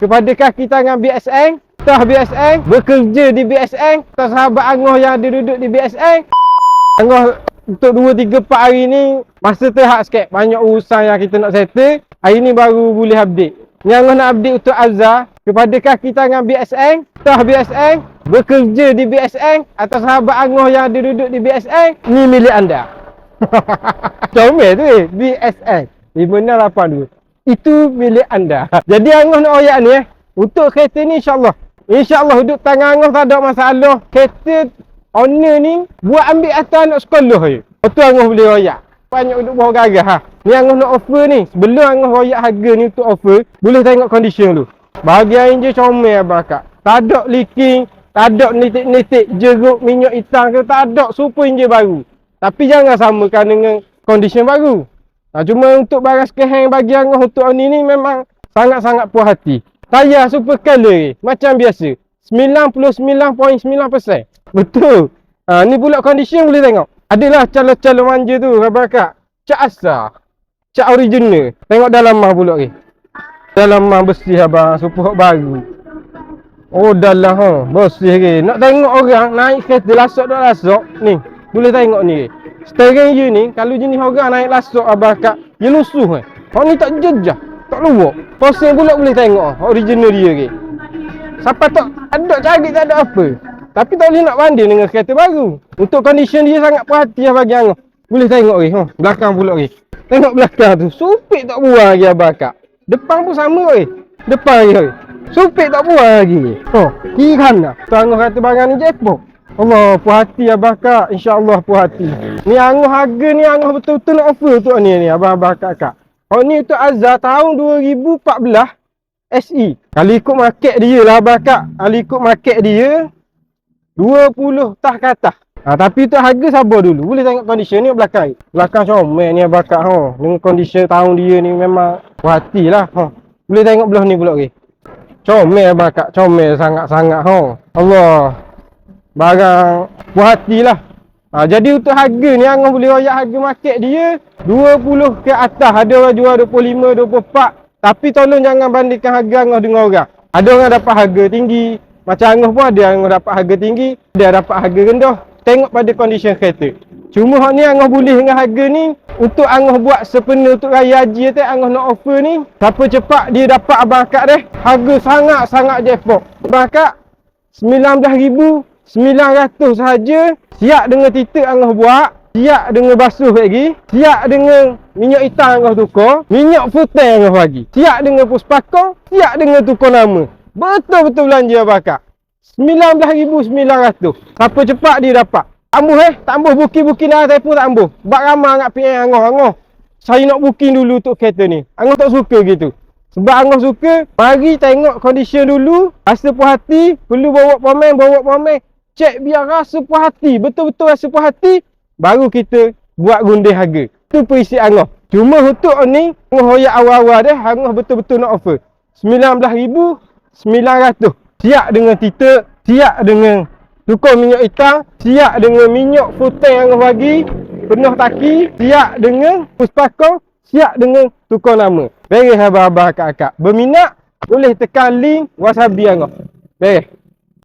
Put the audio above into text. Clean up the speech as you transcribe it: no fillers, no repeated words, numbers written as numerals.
kepada kaki tangan BSN, tah BSN, bekerja di BSN, tah sahabat Angah yang ada duduk di BSN. Angah untuk 2, 3, 4 hari ni masa terhad sikit, banyak urusan yang kita nak settle. Hari ni baru boleh update. Ni Angah nak update untuk Azhar, kepada kaki tangan BSN, tah BSN, bekerja di BSN, atau sahabat Angah yang ada duduk di BSN, ni milik anda. Comel tu BSN 5682. Itu milik anda. Jadi Angah nak oyak ni untuk kereta ni InsyaAllah duduk tangan Angah tak ada masalah. Kereta owner ni buat ambil atas anak sekolah je. Betul Angah boleh oyak. Banyak duduk bawah garah Ni Angah nak offer ni. Sebelum Angah oyak harga ni untuk offer, boleh tengok condition dulu. Bahagian je comel abang kak. Tak ada leaking, tak ada nitik-nitik jeruk minyak hitam ke, tak ada. Super enjin baru. Tapi jangan samakan dengan condition baru. Cuma untuk barang second hand bagi Angah untuk ni memang sangat-sangat puas hati. Tayar super color macam biasa. 99.9%. Betul. Ni pula condition boleh tengok. Adalah calon-calon manja tu abang kak. Cat asal. Cat original. Tengok dalam mah pula ni. Dalam mah bersih abang. Super baru. Oh dalam bersih ke. Nak tengok orang naik kereta lasok. Ni. Boleh tengok ni. Steering you ni, kalau jenis orang naik lasok abang kak, dia lusuh ni tak jejah, tak luak. Posing pula boleh tengok original dia ke. Siapa tak ada cari tak ada apa. Tapi tak boleh nak banding dengan kereta baru. Untuk condition dia sangat perhatian bagi Angah. Boleh tengok ke, belakang pula ke. Tengok belakang tu, supit tak buang lagi abang kak. Depan pun sama ke. Depan ke. Supit tak buang lagi. Kiri kanan. Tu Angah kata barang ni jepok. Allah, puas hati abang kak. InsyaAllah puas hati. Ni Angah harga ni Angah betul-betul nak offer tu ni abang-abang kak. Ni untuk Azhar tahun 2014 SE. Kalau ikut market dia lah abang kak. Kalau ikut market dia 20 tah ke atas. Tapi tu harga sabar dulu. Boleh tengok condition ni belakang. Belakang comel ni abang kak. Dengan condition tahun dia ni memang puas hati lah. Boleh tengok belah ni pula ke. Comel abang kak. Comel sangat-sangat. Allah. Barang puas hati lah. Jadi untuk harga ni Angah boleh royak harga market dia 20 ke atas. Ada orang jual 25, 24. Tapi tolong jangan bandingkan harga Angah dengan orang. Ada orang dapat harga tinggi. Macam Angah pun ada yang dapat harga tinggi, dia dapat harga rendah. Tengok pada condition kereta. Cuma ni Angah boleh dengan harga ni. Untuk Angah buat sepenuh untuk raya haji tu Angah nak offer ni. Siapa cepat dia dapat abang kak deh. Harga sangat-sangat jackpot. Abang kak 19,900 sahaja. Siap dengan titik Angah buat. Siap dengan basuh lagi. Siap dengan minyak hitam Angah tukar. Minyak futai Angah bagi. Siap dengan puspakong. Siap dengan tukar nama. Betul-betul belanja abang kak. 19,900. Siapa cepat dia dapat. Ambuh tak ambuh. Booking dah telefon tak ambuh. Sebab ramai nak PM Angah. Saya nak booking dulu untuk kereta ni. Angah tak suka gitu. Sebab Angah suka, mari tengok condition dulu. Rasa puas hati. Perlu bawa pomen. Cek biar rasa puas hati. Betul-betul rasa puas hati. Baru kita buat gunting harga. Itu perisi Angah. Cuma untuk ni, Angah hoyak awal-awal dah. Angah betul-betul nak offer 19,900. Siap dengan titik. Siap dengan tukar minyak hitam. Siap dengan minyak futai yang Angah bagi. Penuh taki. Siap dengan puspakong. Siap dengan tukar nama. Beres abang-abang kakak. Berminat, boleh tekan link wasabi Angah. Beres.